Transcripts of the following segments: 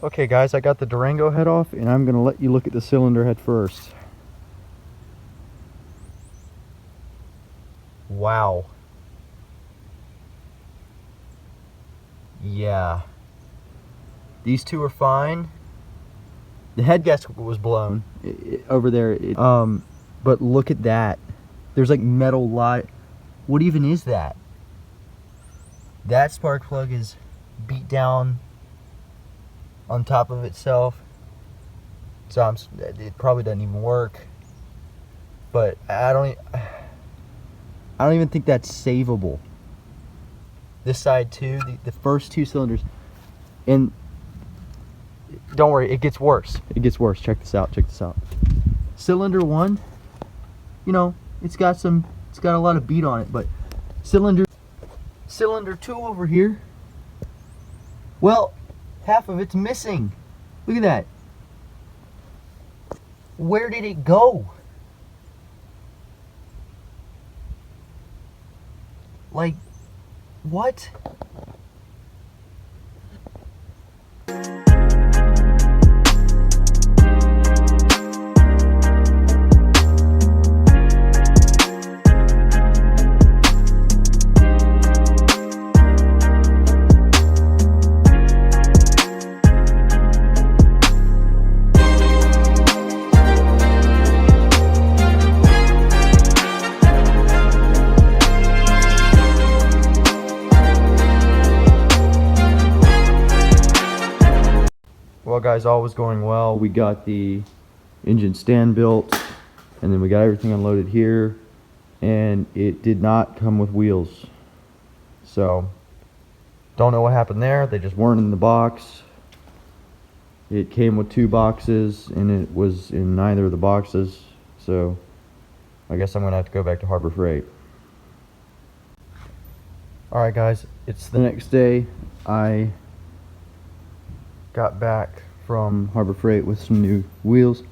Okay guys, I got the Durango head off and I'm gonna let you look at the cylinder head first. Wow. Yeah. These two are fine. The head gasket was blown over there. But look at that. There's like metal light. What even is that? That spark plug is beat down on top of itself. So it probably doesn't even work. But I don't even think that's savable. This side too, the first two cylinders. And don't worry, it gets worse. It gets worse. Check this out. Check this out. Cylinder 1, you know, it's got a lot of beat on it, but cylinder 2 over here, well, half of it's missing. Look at that. Where did it go? Like, what? Well guys, all was going well. We got the engine stand built and then we got everything unloaded here, and it did not come with wheels. So don't know what happened there. They just weren't in the box. It came with 2 boxes and it was in neither of the boxes. So I guess I'm gonna have to go back to Harbor Freight. Alright guys, it's the next day. I got back from Harbor Freight with some new wheels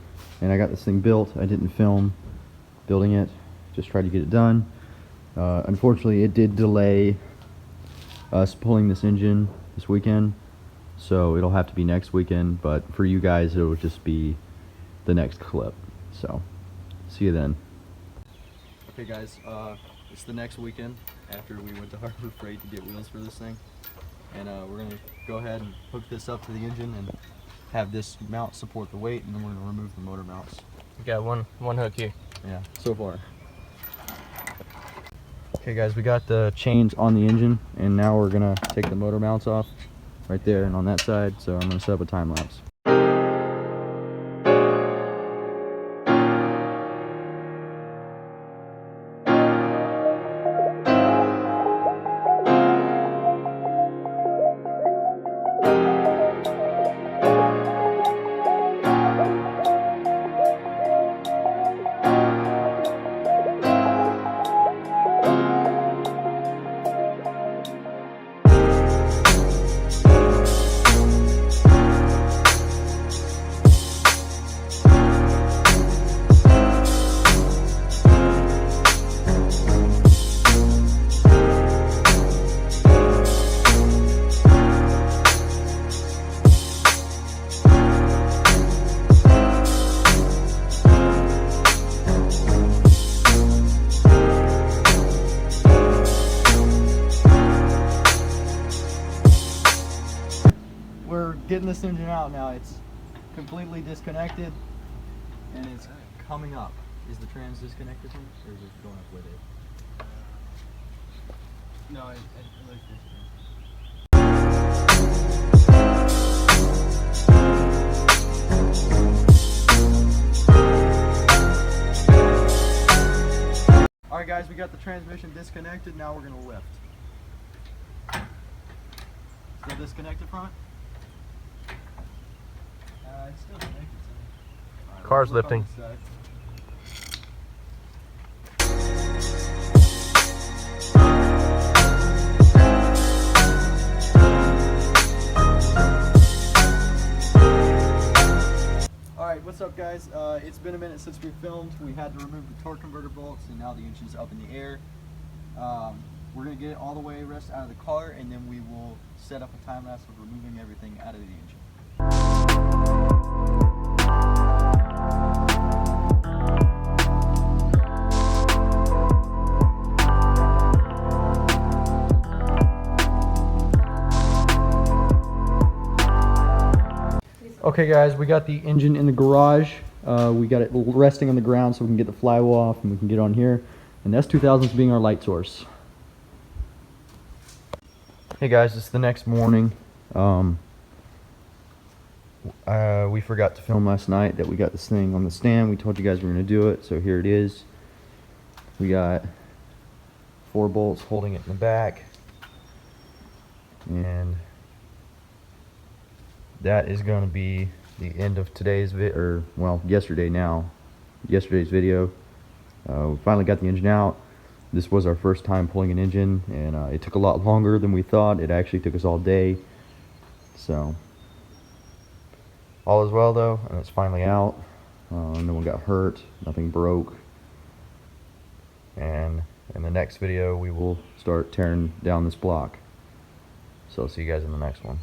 and I got this thing built. I didn't film building it, just tried to get it done. Unfortunately it did delay us pulling this engine this weekend, so it'll have to be next weekend, but for you guys it'll just be the next clip. So see you then. Okay guys, it's the next weekend after we went to Harbor Freight to get wheels for this thing, and we're gonna go ahead and hook this up to the engine and have this mount support the weight, and then we're gonna remove the motor mounts. We got one hook here. Yeah, so far. Okay guys, we got the chains on the engine and now we're gonna take the motor mounts off right there and on that side, so I'm gonna set up a time lapse. We're getting this engine out now. It's completely disconnected and it's coming up. Is the trans disconnected from it, or is it going up with it? No, it looks disconnected. Alright guys, we got the transmission disconnected, now we're going to lift. Still disconnected from it? It's still connected to me. Right, Car's lifting. Alright, what's up guys? It's been a minute since we filmed. We had to remove the torque converter bolts and now the engine's up in the air. We're going to get it all the way rest out of the car and then we will set up a time lapse of removing everything out of the engine. Okay guys, we got the engine in the garage. We got it resting on the ground so we can get the flywheel off and we can get on here. And the S2000's being our light source. Hey guys, it's the next morning. We forgot to film last night that we got this thing on the stand. We told you guys we were going to do it, so here it is. We got 4 bolts holding it in the back. And that is going to be the end of today's yesterday's video. We finally got the engine out. This was our first time pulling an engine, and it took a lot longer than we thought. It actually took us all day. So all is well though, and it's finally out. No one got hurt, nothing broke. And in the next video we will start tearing down this block. So I'll see you guys in the next one.